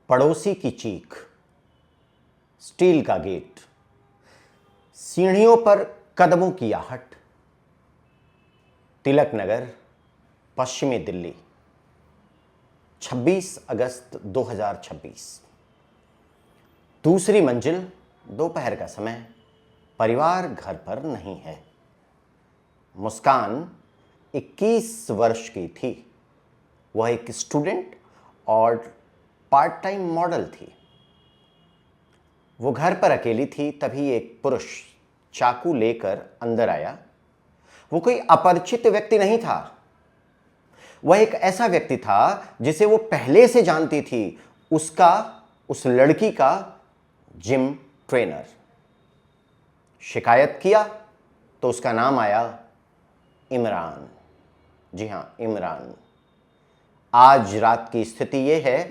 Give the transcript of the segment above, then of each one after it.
पड़ोसी की चीख, स्टील का गेट, सीढ़ियों पर कदमों की आहट। तिलक नगर, पश्चिमी दिल्ली, 26 अगस्त 2026। दूसरी मंजिल, दोपहर का समय। परिवार घर पर नहीं है। मुस्कान 21 वर्ष की थी। वह एक स्टूडेंट और पार्ट टाइम मॉडल थी। वो घर पर अकेली थी, तभी एक पुरुष चाकू लेकर अंदर आया। वो कोई अपरिचित व्यक्ति नहीं था। वह एक ऐसा व्यक्ति था जिसे वो पहले से जानती थी, उस लड़की का जिम ट्रेनर। शिकायत किया तो उसका नाम आया इमरान। जी हां, इमरान। आज रात की स्थिति यह है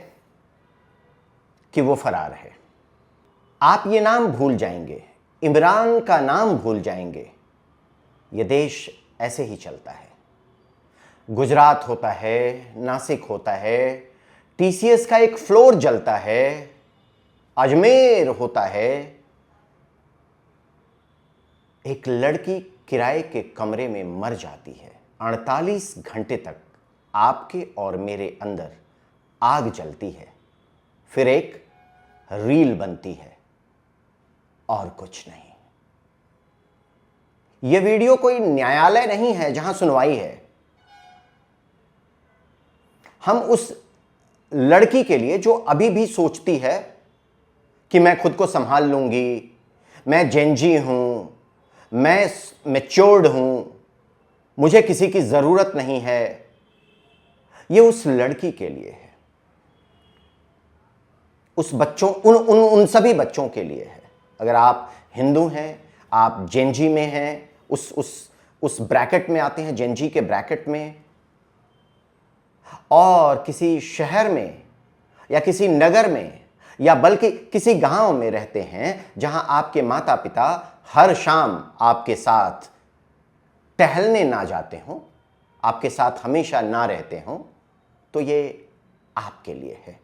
कि वो फरार है। आप ये नाम भूल जाएंगे, इमरान का नाम भूल जाएंगे। ये देश ऐसे ही चलता है। गुजरात होता है, नासिक होता है, टीसीएस का एक फ्लोर जलता है, अजमेर होता है। एक लड़की किराए के कमरे में मर जाती है। 48 घंटे तक आपके और मेरे अंदर आग जलती है, फिर एक रील बनती है और कुछ नहीं। यह वीडियो कोई न्यायालय नहीं है जहां सुनवाई है। हम उस लड़की के लिए जो अभी भी सोचती है कि मैं खुद को संभाल लूंगी, मैं जेंजी हूं, मैं मैच्योर्ड हूं, मुझे किसी की जरूरत नहीं है, यह उस लड़की के लिए है। उस बच्चों उन सभी बच्चों के लिए है। अगर आप हिंदू हैं, आप जेंजी में हैं, उस ब्रैकेट में आते हैं, जेंजी के ब्रैकेट में, और किसी शहर में या किसी नगर में या बल्कि किसी गांव में रहते हैं जहां आपके माता पिता हर शाम आपके साथ टहलने ना जाते हों, आपके साथ हमेशा ना रहते हों, तो ये आपके लिए है।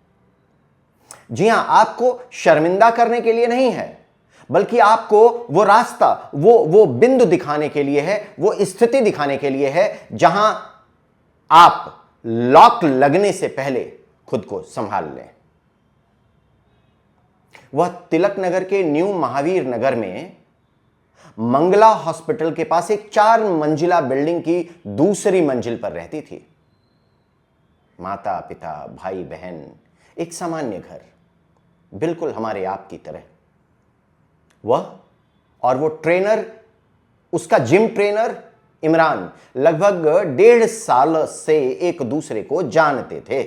जी हां, आपको शर्मिंदा करने के लिए नहीं है, बल्कि आपको वो रास्ता, वो बिंदु दिखाने के लिए है, वो स्थिति दिखाने के लिए है जहां आप लॉक लगने से पहले खुद को संभाल लें। वह तिलक नगर के न्यू महावीर नगर में मंगला हॉस्पिटल के पास एक 4 मंजिला बिल्डिंग की दूसरी मंजिल पर रहती थी। माता पिता, भाई बहन, एक सामान्य घर, बिल्कुल हमारे आपकी तरह। वह और वो ट्रेनर, उसका जिम ट्रेनर इमरान, लगभग 1.5 साल से एक दूसरे को जानते थे।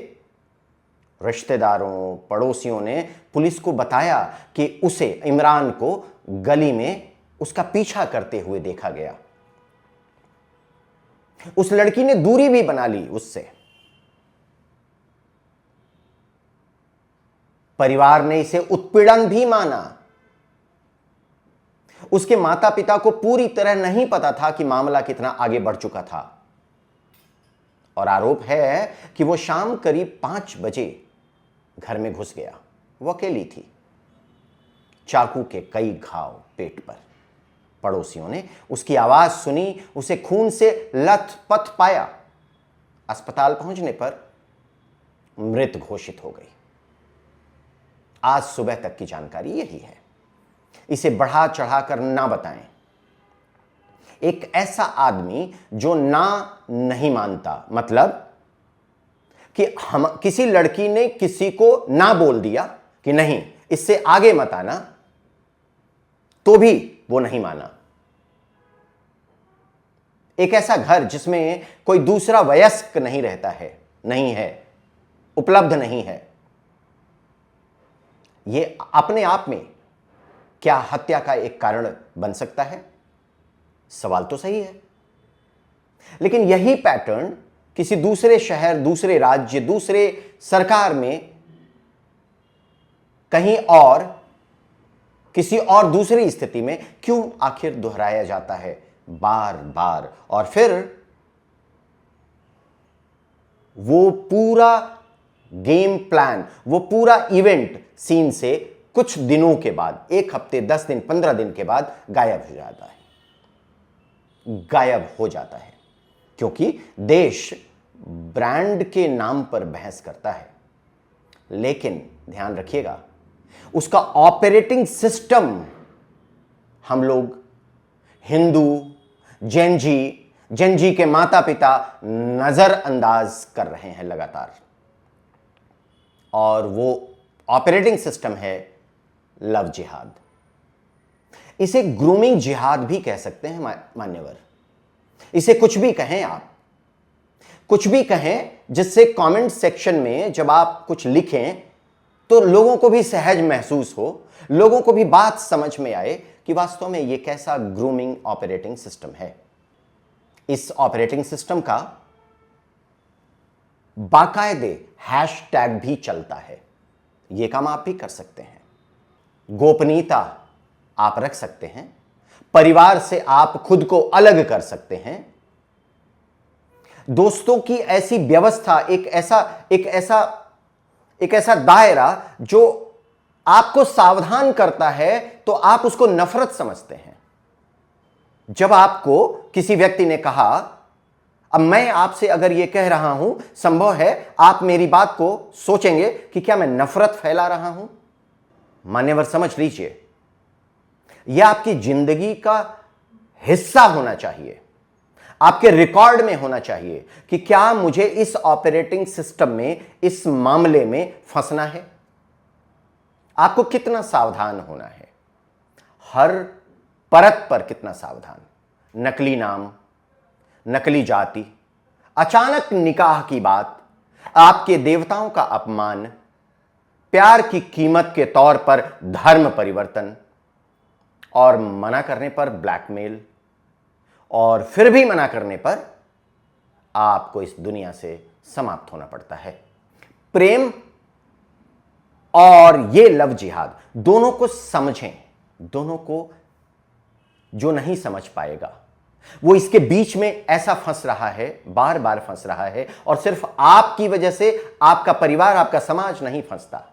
रिश्तेदारों, पड़ोसियों ने पुलिस को बताया कि उसे, इमरान को, गली में उसका पीछा करते हुए देखा गया। उस लड़की ने दूरी भी बना ली उससे। परिवार ने इसे उत्पीड़न भी माना। उसके माता पिता को पूरी तरह नहीं पता था कि मामला कितना आगे बढ़ चुका था, और आरोप है कि वो शाम करीब 5 बजे घर में घुस गया। वो अकेली थी। चाकू के कई घाव पेट पर। पड़ोसियों ने उसकी आवाज सुनी, उसे खून से लथपथ पाया। अस्पताल पहुंचने पर मृत घोषित हो गई। आज सुबह तक की जानकारी यही है। इसे बढ़ा चढ़ाकर ना बताएं। एक ऐसा आदमी जो ना नहीं मानता, मतलब कि हम, किसी लड़की ने किसी को ना बोल दिया कि नहीं, इससे आगे मत आना, तो भी वो नहीं माना। एक ऐसा घर जिसमें कोई दूसरा वयस्क नहीं रहता है, नहीं है, उपलब्ध नहीं है, ये अपने आप में क्या हत्या का एक कारण बन सकता है? सवाल तो सही है। लेकिन यही पैटर्न किसी दूसरे शहर, दूसरे राज्य, दूसरे सरकार में, कहीं और, किसी और दूसरी स्थिति में क्यों आखिर दोहराया जाता है बार बार? और फिर वो पूरा गेम प्लान, वो पूरा इवेंट सीन से कुछ दिनों के बाद, 1 हफ्ते, 10 दिन, 15 दिन के बाद गायब हो जाता है, गायब हो जाता है। क्योंकि देश ब्रांड के नाम पर बहस करता है, लेकिन ध्यान रखिएगा उसका ऑपरेटिंग सिस्टम हम लोग हिंदू, जेनजी के माता पिता नजरअंदाज कर रहे हैं लगातार। और वो ऑपरेटिंग सिस्टम है लव जिहाद। इसे ग्रूमिंग जिहाद भी कह सकते हैं मान्यवर। इसे कुछ भी कहें आप, कुछ भी कहें, जिससे कमेंट सेक्शन में जब आप कुछ लिखें तो लोगों को भी सहज महसूस हो, लोगों को भी बात समझ में आए कि वास्तव में यह कैसा ग्रूमिंग ऑपरेटिंग सिस्टम है। इस ऑपरेटिंग सिस्टम का बाकायदे हैशटैग भी चलता है। यह काम आप भी कर सकते हैं। गोपनीयता आप रख सकते हैं, परिवार से आप खुद को अलग कर सकते हैं। दोस्तों की ऐसी व्यवस्था, एक ऐसा दायरा जो आपको सावधान करता है, तो आप उसको नफरत समझते हैं। जब आपको किसी व्यक्ति ने कहा, अब मैं आपसे अगर यह कह रहा हूं, संभव है आप मेरी बात को सोचेंगे कि क्या मैं नफरत फैला रहा हूं। मान्यवर समझ लीजिए, यह आपकी जिंदगी का हिस्सा होना चाहिए, आपके रिकॉर्ड में होना चाहिए कि क्या मुझे इस ऑपरेटिंग सिस्टम में, इस मामले में फंसना है। आपको कितना सावधान होना है, हर परत पर कितना सावधान। नकली नाम, नकली जाति, अचानक निकाह की बात, आपके देवताओं का अपमान, प्यार की कीमत के तौर पर धर्म परिवर्तन, और मना करने पर ब्लैकमेल, और फिर भी मना करने पर आपको इस दुनिया से समाप्त होना पड़ता है। प्रेम और ये लव जिहाद, दोनों को समझें। दोनों को जो नहीं समझ पाएगा वो इसके बीच में ऐसा फंस रहा है, बार बार फंस रहा है, और सिर्फ आपकी वजह से आपका परिवार, आपका समाज नहीं फंसता,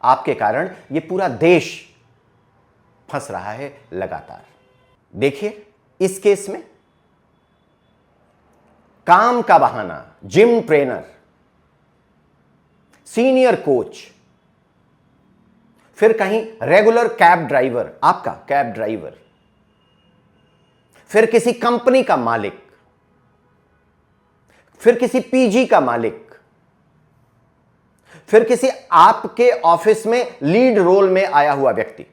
आपके कारण ये पूरा देश फंस रहा है लगातार। देखिए इस केस में काम का बहाना, जिम ट्रेनर, सीनियर कोच, फिर कहीं रेगुलर कैब ड्राइवर, आपका कैब ड्राइवर, फिर किसी कंपनी का मालिक, फिर किसी पीजी का मालिक, फिर किसी आपके ऑफिस में लीड रोल में आया हुआ व्यक्ति,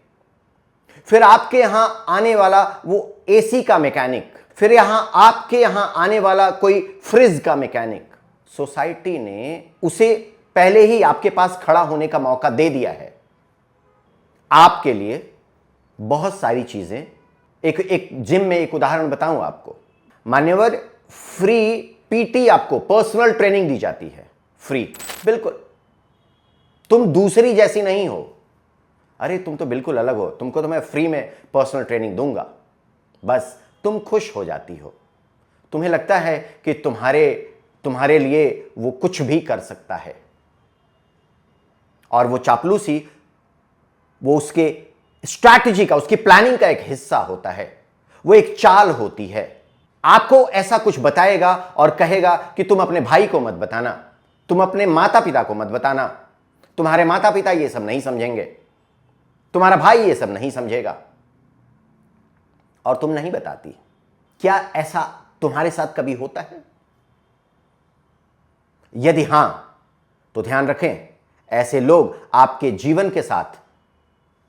फिर आपके यहां आने वाला वो एसी का मैकेनिक, फिर आपके यहां आने वाला कोई फ्रिज का मैकेनिक। सोसाइटी ने उसे पहले ही आपके पास खड़ा होने का मौका दे दिया है। आपके लिए बहुत सारी चीजें, एक जिम में एक उदाहरण बताऊं आपको, मान्यवर, फ्री पीटी, आपको पर्सनल ट्रेनिंग दी जाती है, फ्री, बिल्कुल। तुम दूसरी जैसी नहीं हो, अरे तुम तो बिल्कुल अलग हो, तुमको तो मैं फ्री में पर्सनल ट्रेनिंग दूंगा। बस तुम खुश हो जाती हो, तुम्हें लगता है कि तुम्हारे लिए वो कुछ भी कर सकता है, और वो चापलूसी, वो उसके स्ट्रैटेजी का, उसकी प्लानिंग का एक हिस्सा होता है, वो एक चाल होती है। आपको ऐसा कुछ बताएगा और कहेगा कि तुम अपने भाई को मत बताना, तुम अपने माता पिता को मत बताना, तुम्हारे माता पिता ये सब नहीं समझेंगे, तुम्हारा भाई ये सब नहीं समझेगा, और तुम नहीं बताती। क्या ऐसा तुम्हारे साथ कभी होता है? यदि हां, तो ध्यान रखें, ऐसे लोग आपके जीवन के साथ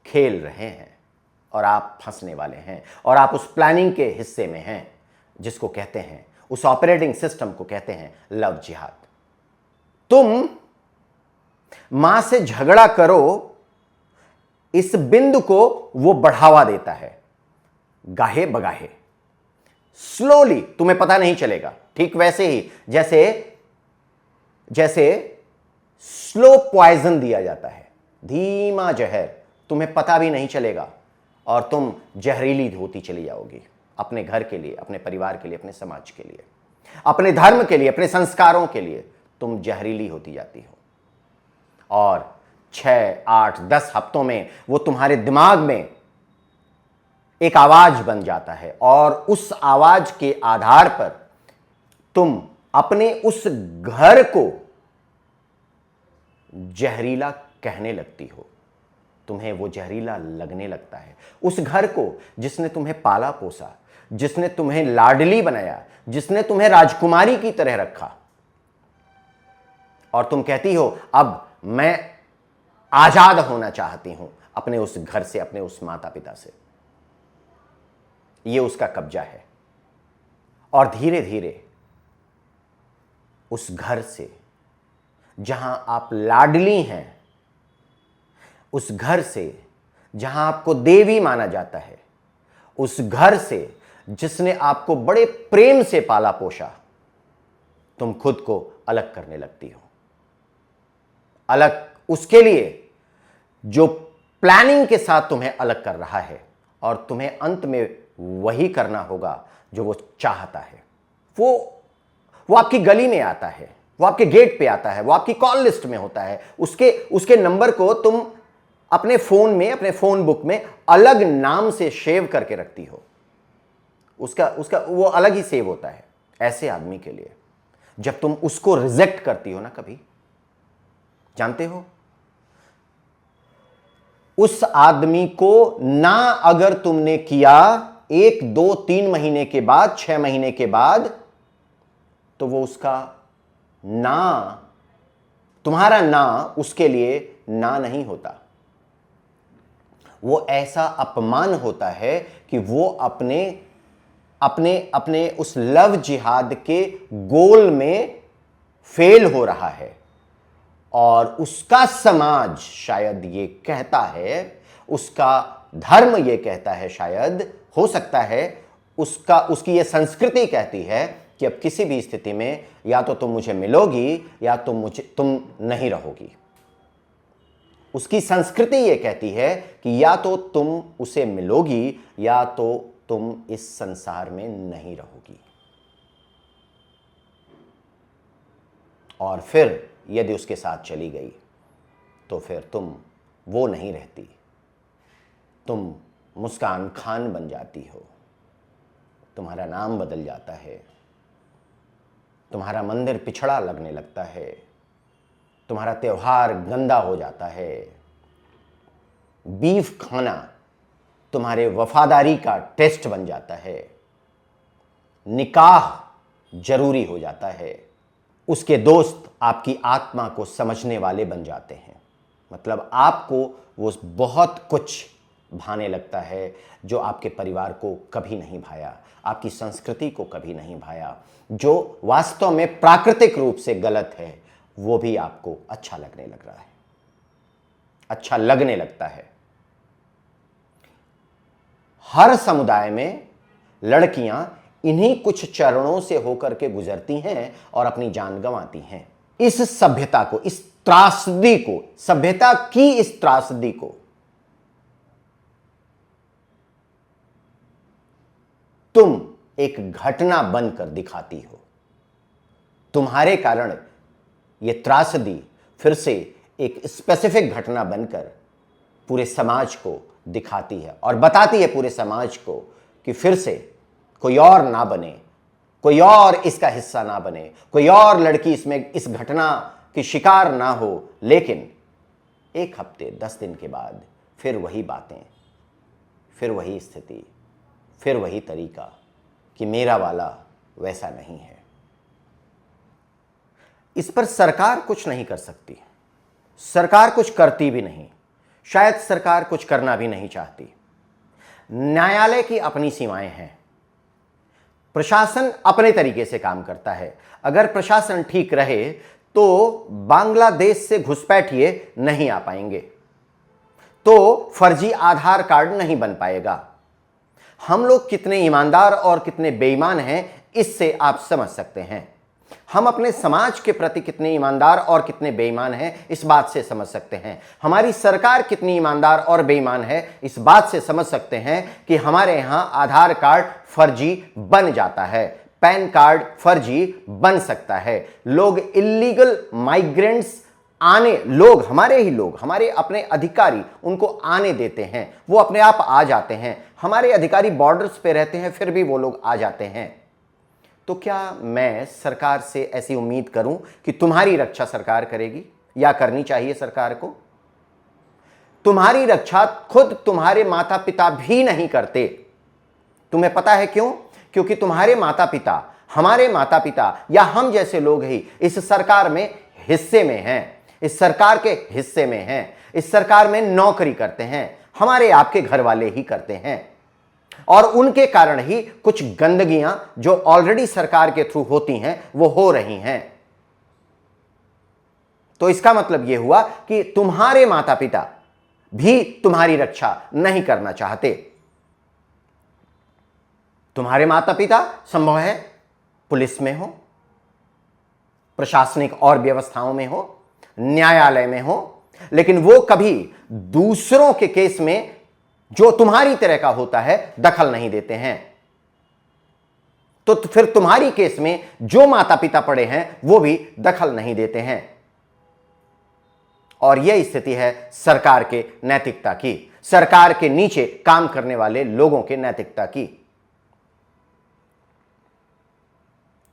खेल रहे हैं और आप फंसने वाले हैं, और आप उस प्लानिंग के हिस्से में हैं जिसको कहते हैं, उस ऑपरेटिंग सिस्टम को कहते हैं लव जिहाद। तुम मां से झगड़ा करो, इस बिंदु को वो बढ़ावा देता है, गाहे बगाहे, स्लोली, तुम्हें पता नहीं चलेगा। ठीक वैसे ही जैसे स्लो पॉइजन दिया जाता है, धीमा जहर, तुम्हें पता भी नहीं चलेगा, और तुम जहरीली होती चली जाओगी अपने घर के लिए, अपने परिवार के लिए, अपने समाज के लिए, अपने धर्म के लिए, अपने संस्कारों के लिए तुम जहरीली होती जाती हो। और 6, 8, 10 हफ्तों में वो तुम्हारे दिमाग में एक आवाज बन जाता है और उस आवाज के आधार पर तुम अपने उस घर को जहरीला कहने लगती हो। तुम्हें वो जहरीला लगने लगता है। उस घर को जिसने तुम्हें पाला पोसा, जिसने तुम्हें लाडली बनाया, जिसने तुम्हें राजकुमारी की तरह रखा, और तुम कहती हो अब मैं आजाद होना चाहती हूं अपने उस घर से, अपने उस माता पिता से। ये उसका कब्जा है। और धीरे धीरे उस घर से जहां आप लाडली हैं, उस घर से जहां आपको देवी माना जाता है, उस घर से जिसने आपको बड़े प्रेम से पाला पोषा, तुम खुद को अलग करने लगती हो। अलग उसके लिए जो प्लानिंग के साथ तुम्हें अलग कर रहा है, और तुम्हें अंत में वही करना होगा जो वो चाहता है। वो आपकी गली में आता है, वो आपके गेट पे आता है, वो आपकी कॉल लिस्ट में होता है। उसके नंबर को तुम अपने फोन में, अपने फोन बुक में अलग नाम से सेव करके रखती हो। उसका वो अलग ही सेव होता है। ऐसे आदमी के लिए जब तुम उसको रिजेक्ट करती हो ना, कभी जानते हो, उस आदमी को ना अगर तुमने किया 1, 2, 3 महीने के बाद, 6 महीने के बाद, तो वो उसका ना, तुम्हारा ना उसके लिए ना नहीं होता। वो ऐसा अपमान होता है कि वो अपने अपने अपने उस लव जिहाद के गोल में फेल हो रहा है। और उसका समाज शायद ये कहता है, उसका धर्म ये कहता है, शायद हो सकता है उसकी ये संस्कृति कहती है कि अब किसी भी स्थिति में या तो तुम मुझे मिलोगी या तुम नहीं रहोगी। उसकी संस्कृति ये कहती है कि या तो तुम उसे मिलोगी या तो तुम इस संसार में नहीं रहोगी। और फिर यदि उसके साथ चली गई तो फिर तुम वो नहीं रहती, तुम मुस्कान खान बन जाती हो। तुम्हारा नाम बदल जाता है, तुम्हारा मंदिर पिछड़ा लगने लगता है, तुम्हारा त्योहार गंदा हो जाता है, बीफ खाना तुम्हारे वफादारी का टेस्ट बन जाता है, निकाह जरूरी हो जाता है, उसके दोस्त आपकी आत्मा को समझने वाले बन जाते हैं। मतलब आपको वो बहुत कुछ भाने लगता है जो आपके परिवार को कभी नहीं भाया, आपकी संस्कृति को कभी नहीं भाया, जो वास्तव में प्राकृतिक रूप से गलत है वो भी आपको अच्छा लगने लग रहा है, अच्छा लगने लगता है। हर समुदाय में लड़कियां इन्हीं कुछ चरणों से होकर के गुजरती हैं और अपनी जान गंवाती हैं। इस सभ्यता को, इस त्रासदी को, सभ्यता की इस त्रासदी को तुम एक घटना बनकर दिखाती हो। तुम्हारे कारण यह त्रासदी फिर से एक स्पेसिफिक घटना बनकर पूरे समाज को दिखाती है और बताती है पूरे समाज को कि फिर से कोई और ना बने, कोई और इसका हिस्सा ना बने, कोई और लड़की इसमें इस घटना की शिकार ना हो। लेकिन 1 हफ्ते 10 दिन के बाद फिर वही बातें, फिर वही स्थिति, फिर वही तरीका कि मेरा वाला वैसा नहीं है। इस पर सरकार कुछ नहीं कर सकती, सरकार कुछ करती भी नहीं, शायद सरकार कुछ करना भी नहीं चाहती। न्यायालय की अपनी सीमाएं हैं, प्रशासन अपने तरीके से काम करता है। अगर प्रशासन ठीक रहे तो बांग्लादेश से घुसपैठिए नहीं आ पाएंगे, तो फर्जी आधार कार्ड नहीं बन पाएगा। हम लोग कितने ईमानदार और कितने बेईमान हैं इससे आप समझ सकते हैं। हम अपने समाज के प्रति कितने ईमानदार और कितने बेईमान हैं इस बात से समझ सकते हैं। हमारी सरकार कितनी ईमानदार और बेईमान है इस बात से समझ सकते हैं कि हमारे यहां आधार कार्ड फर्जी बन जाता है, पैन कार्ड फर्जी बन सकता है, लोग इल्लीगल माइग्रेंट्स आने लोग, हमारे ही लोग, हमारे अपने अधिकारी उनको आने देते हैं, वो अपने आप आ जाते हैं। हमारे अधिकारी बॉर्डर्स पे रहते हैं, फिर भी वो लोग आ जाते हैं। तो क्या मैं सरकार से ऐसी उम्मीद करूं कि तुम्हारी रक्षा सरकार करेगी, या करनी चाहिए सरकार को? तुम्हारी रक्षा खुद तुम्हारे माता पिता भी नहीं करते। तुम्हें पता है क्यों? क्योंकि तुम्हारे माता पिता, हमारे माता पिता या हम जैसे लोग ही इस सरकार में हिस्से में हैं, इस सरकार के हिस्से में हैं, इस सरकार में नौकरी करते हैं, हमारे आपके घर वाले ही करते हैं। और उनके कारण ही कुछ गंदगियां जो ऑलरेडी सरकार के थ्रू होती हैं वो हो रही हैं। तो इसका मतलब यह हुआ कि तुम्हारे माता पिता भी तुम्हारी रक्षा नहीं करना चाहते। तुम्हारे माता पिता संभव है पुलिस में हो, प्रशासनिक और व्यवस्थाओं में हो, न्यायालय में हो, लेकिन वो कभी दूसरों के केस में जो तुम्हारी तरह का होता है दखल नहीं देते हैं। तो फिर तुम्हारी केस में जो माता पिता पड़े हैं वो भी दखल नहीं देते हैं। और यह स्थिति है सरकार के नैतिकता की, सरकार के नीचे काम करने वाले लोगों के नैतिकता की।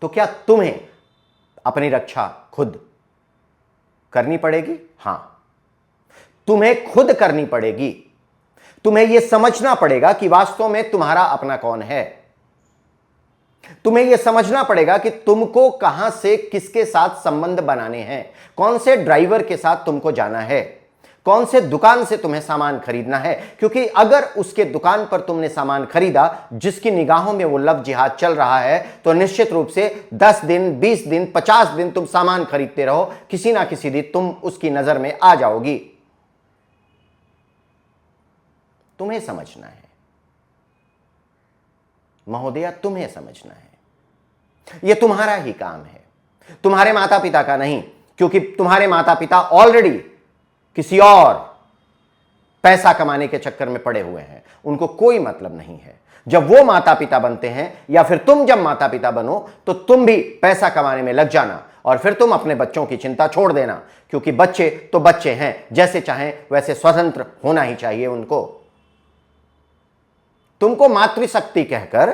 तो क्या तुम्हें अपनी रक्षा खुद करनी पड़ेगी? हां, तुम्हें खुद करनी पड़ेगी। तुम्हें यह समझना पड़ेगा कि वास्तव में तुम्हारा अपना कौन है। तुम्हें यह समझना पड़ेगा कि तुमको कहां से किसके साथ संबंध बनाने हैं, कौन से ड्राइवर के साथ तुमको जाना है, कौन से दुकान से तुम्हें सामान खरीदना है। क्योंकि अगर उसके दुकान पर तुमने सामान खरीदा जिसकी निगाहों में वो लव जिहाद चल रहा है, तो निश्चित रूप से 10 दिन, 20 दिन, 50 दिन तुम सामान खरीदते रहो, किसी ना किसी दिन तुम उसकी नजर में आ जाओगी। तुम्हें समझना है महोदया, तुम्हें समझना है। यह तुम्हारा ही काम है, तुम्हारे माता पिता का नहीं। क्योंकि तुम्हारे माता पिता ऑलरेडी किसी और पैसा कमाने के चक्कर में पड़े हुए हैं, उनको कोई मतलब नहीं है। जब वो माता पिता बनते हैं या फिर तुम जब माता पिता बनो तो तुम भी पैसा कमाने में लग जाना और फिर तुम अपने बच्चों की चिंता छोड़ देना। क्योंकि बच्चे तो बच्चे हैं, जैसे चाहें वैसे स्वतंत्र होना ही चाहिए उनको। तुमको मातृशक्ति कहकर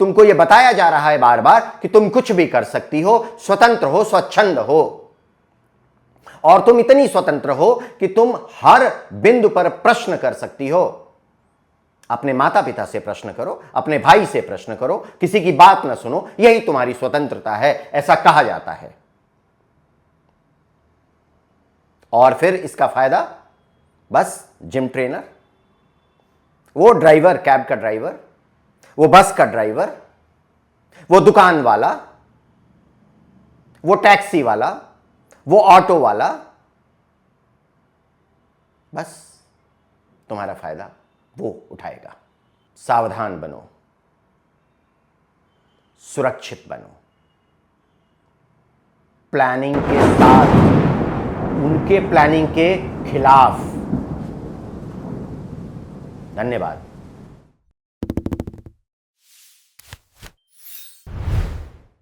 तुमको यह बताया जा रहा है बार बार कि तुम कुछ भी कर सकती हो, स्वतंत्र हो, स्वच्छंद हो। और तुम इतनी स्वतंत्र हो कि तुम हर बिंदु पर प्रश्न कर सकती हो। अपने माता पिता से प्रश्न करो, अपने भाई से प्रश्न करो, किसी की बात न सुनो, यही तुम्हारी स्वतंत्रता है, ऐसा कहा जाता है। और फिर इसका फायदा बस जिम ट्रेनर, वो ड्राइवर, कैब का ड्राइवर, वो बस का ड्राइवर, वो दुकान वाला, वो टैक्सी वाला, वो ऑटो वाला, बस तुम्हारा फायदा वो उठाएगा। सावधान बनो, सुरक्षित बनो, प्लानिंग के साथ, उनके प्लानिंग के खिलाफ। धन्यवाद।